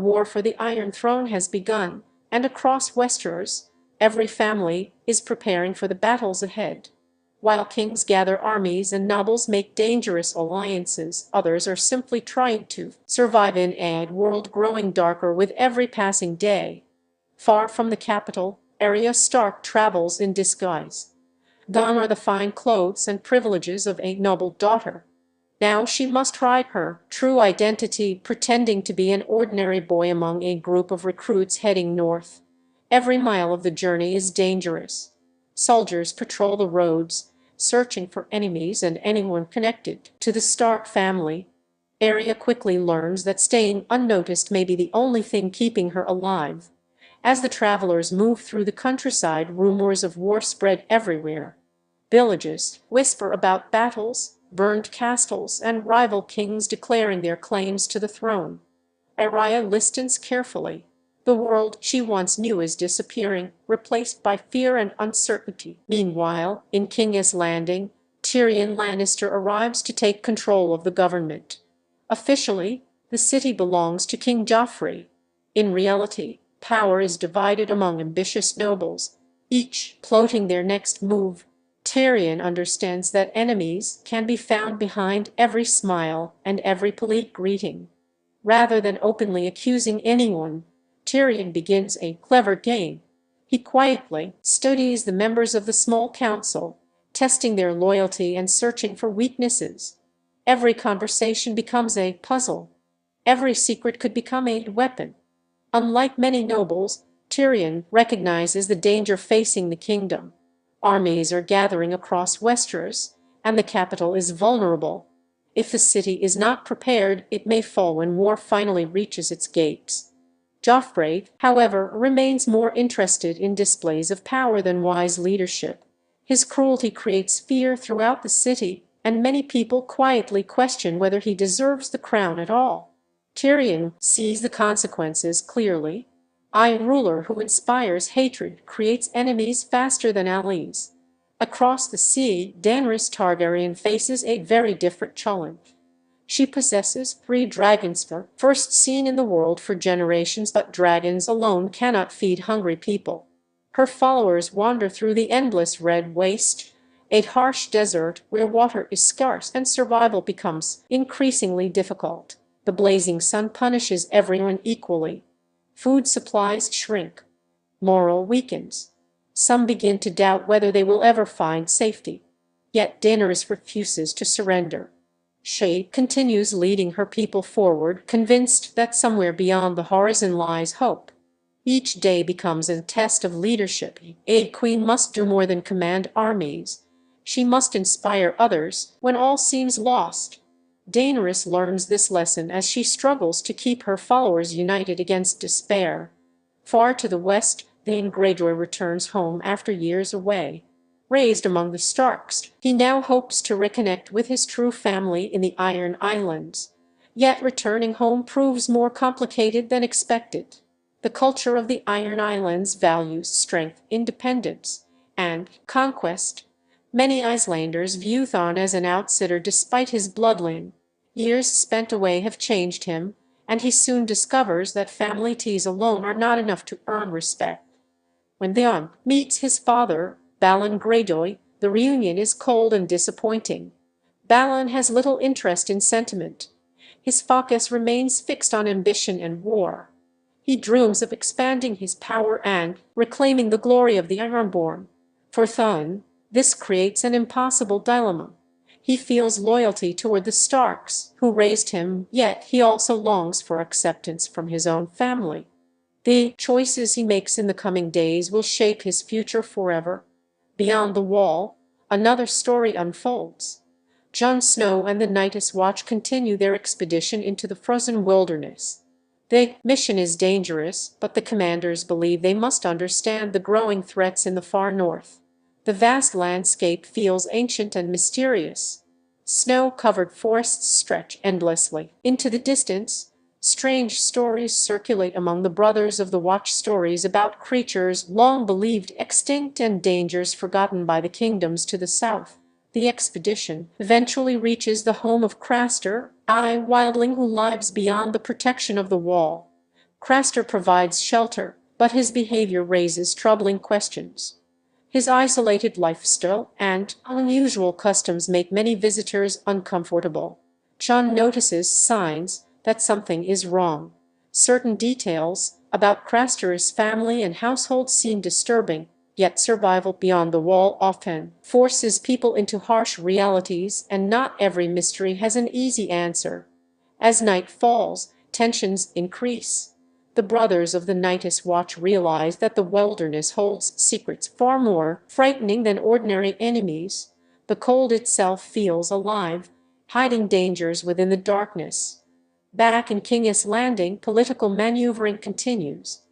war for the Iron Throne has begun, and across Westeros, every family is preparing for the battles ahead. While kings gather armies and nobles make dangerous alliances, others are simply trying to survive in a world growing darker with every passing day. Far from the capital, Arya Stark travels in disguise. Gone are the fine clothes and privileges of a noble daughter. Now she must hide her true identity, pretending to be an ordinary boy among a group of recruits heading north. Every mile of the journey is dangerous. Soldiers patrol the roads, searching for enemies and anyone connected to the Stark family. Arya quickly learns that staying unnoticed may be the only thing keeping her alive. As the travelers move through the countryside, rumors of war spread everywhere. Villages whisper about battles, burned castles, and rival kings declaring their claims to the throne. Arya listens carefully. The world she once knew is disappearing, replaced by fear and uncertainty. Meanwhile, in King's Landing, Tyrion Lannister arrives to take control of the government. Officially, the city belongs to King Joffrey. In reality, power is divided among ambitious nobles, each plotting their next move. Tyrion understands that enemies can be found behind every smile and every polite greeting. Rather than openly accusing anyone, Tyrion begins a clever game. He quietly studies the members of the small council, testing their loyalty and searching for weaknesses. Every conversation becomes a puzzle. Every secret could become a weapon. Unlike many nobles, Tyrion recognizes the danger facing the kingdom. Armies are gathering across Westeros, and the capital is vulnerable. If the city is not prepared, it may fall when war finally reaches its gates. Joffrey, however, remains more interested in displays of power than wise leadership. His cruelty creates fear throughout the city, and many people quietly question whether he deserves the crown at all. Tyrion sees the consequences clearly. A ruler who inspires hatred creates enemies faster than allies. Across the sea, Daenerys Targaryen faces a very different challenge. She possesses 3 dragons, first seen in the world for generations, but dragons alone cannot feed hungry people. Her followers wander through the endless red waste, a harsh desert where water is scarce and survival becomes increasingly difficult. The blazing sun punishes everyone equally. Food supplies shrink. Morale weakens. Some begin to doubt whether they will ever find safety. Yet Daenerys refuses to surrender. She continues leading her people forward, convinced that somewhere beyond the horizon lies hope. Each day becomes a test of leadership. A queen must do more than command armies. She must inspire others when all seems lost. Daenerys learns this lesson as she struggles to keep her followers united against despair. Far to the west, Daemon Greyjoy returns home after years away. Raised among the Starks, he now hopes to reconnect with his true family in the Iron Islands. Yet returning home proves more complicated than expected. The culture of the Iron Islands values strength, independence, and conquest. Many Islanders view Theon as an outsider despite his bloodline. Years spent away have changed him, and he soon discovers that family ties alone are not enough to earn respect. When Theon meets his father, Balon Greyjoy, the reunion is cold and disappointing. Balon has little interest in sentiment. His focus remains fixed on ambition and war. He dreams of expanding his power and reclaiming the glory of the Ironborn. For Theon, this creates an impossible dilemma. He feels loyalty toward the Starks, who raised him, yet he also longs for acceptance from his own family. The choices he makes in the coming days will shape his future forever. Beyond the Wall, another story unfolds. Jon Snow and the Night's Watch continue their expedition into the frozen wilderness. The mission is dangerous, but the commanders believe they must understand the growing threats in the far north. The vast landscape feels ancient and mysterious. Snow-covered forests stretch endlessly into the distance. Strange stories circulate among the Brothers of the Watch, stories about creatures long believed extinct and dangers forgotten by the kingdoms to the south. The expedition eventually reaches the home of Craster, a wildling who lives beyond the protection of the Wall. Craster provides shelter, but his behavior raises troubling questions. His isolated lifestyle and unusual customs make many visitors uncomfortable. Jon notices signs that something is wrong. Certain details about Craster's family and household seem disturbing, yet survival beyond the wall often forces people into harsh realities, and not every mystery has an easy answer. As night falls, tensions increase. The brothers of the Night's Watch realize that the wilderness holds secrets far more frightening than ordinary enemies. The cold itself feels alive, hiding dangers within the darkness. Back in King's Landing, political maneuvering continues.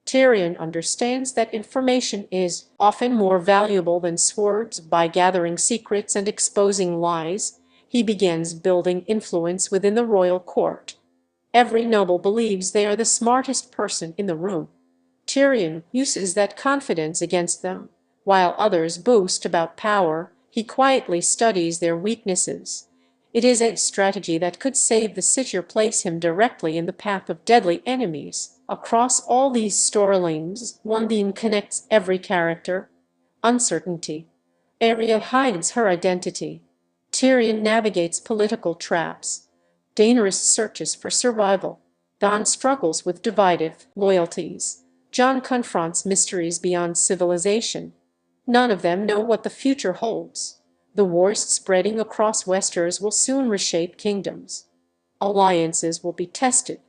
Tyrion understands that information is often more valuable than swords. By gathering secrets and exposing lies, he begins building influence within the royal court. Every noble believes they are the smartest person in the room. Tyrion uses that confidence against them. While others boast about power, he quietly studies their weaknesses. It is a strategy that could save the city or place him directly in the path of deadly enemies. Across all these storylines, one theme connects every character: uncertainty. Arya hides her identity. Tyrion navigates political traps. Daenerys searches for survival. Jon struggles with divided loyalties. Jon confronts mysteries beyond civilization. None of them know what the future holds. The wars spreading across Westeros will soon reshape kingdoms. Alliances will be tested.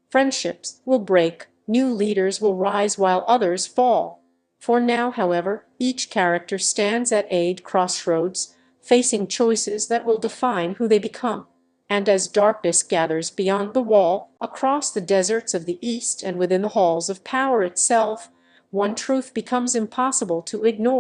Friendships will break. New leaders will rise while others fall. For now, however, each character stands at a crossroads, facing choices that will define who they become. And as darkness gathers beyond the wall, across the deserts of the East and within the halls of power itself, one truth becomes impossible to ignore.